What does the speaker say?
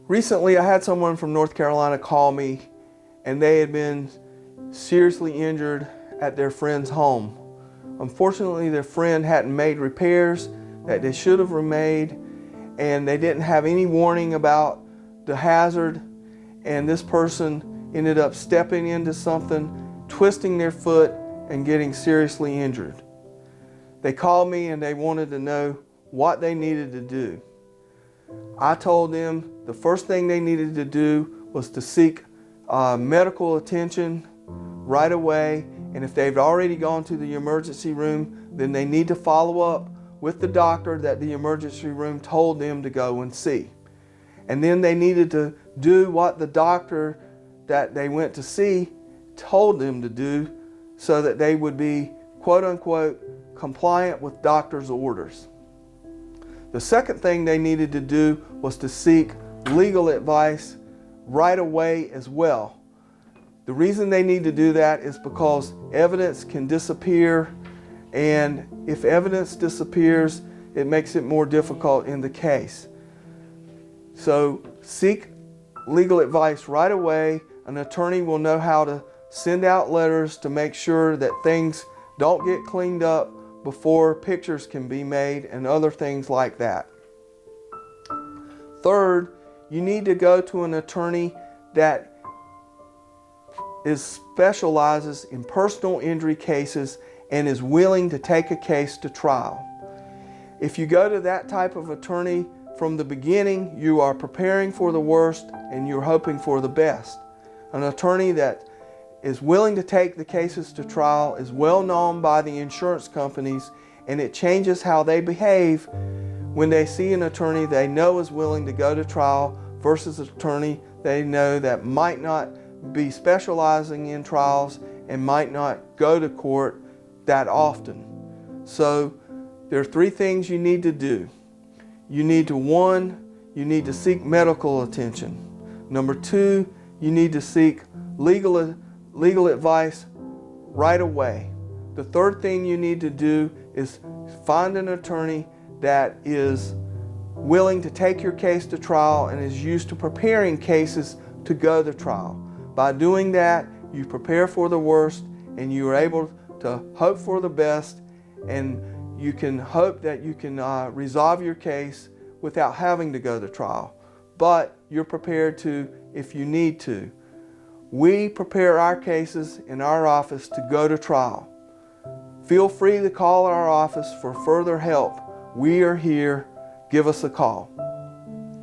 Recently, I had someone from North Carolina call me, and they had been seriously injured at their friend's home. Unfortunately, their friend hadn't made repairs that they should have made, and they didn't have any warning about the hazard, and this person ended up stepping into something, twisting their foot, and getting seriously injured. They called me and they wanted to know what they needed to do. I told them the first thing they needed to do was to seek medical attention right away, and if they've already gone to the emergency room, then they need to follow up with the doctor that the emergency room told them to go and see. And then they needed to do what the doctor that they went to see told them to do so that they would be, quote unquote, compliant with doctor's orders. The second thing they needed to do was to seek legal advice right away as well. The reason they need to do that is because evidence can disappear, and if evidence disappears, it makes it more difficult in the case. So seek legal advice right away. An attorney will know how to send out letters to make sure that things don't get cleaned up before pictures can be made and other things like that. Third, you need to go to an attorney that specializes in personal injury cases and is willing to take a case to trial. If you go to that type of attorney from the beginning, you are preparing for the worst and you're hoping for the best. An attorney that is willing to take the cases to trial is well known by the insurance companies, and it changes how they behave when they see an attorney they know is willing to go to trial versus an attorney they know that might not be specializing in trials and might not go to court that often. So there are three things you need to do. You need to seek medical attention. Number two, you need to seek legal advice right away. The third thing you need to do is find an attorney that is willing to take your case to trial and is used to preparing cases to go to trial. By doing that, you prepare for the worst and you are able to hope for the best, and you can hope that you can resolve your case without having to go to trial. But you're prepared to if you need to. We prepare our cases in our office to go to trial. Feel free to call our office for further help. We are here. Give us a call.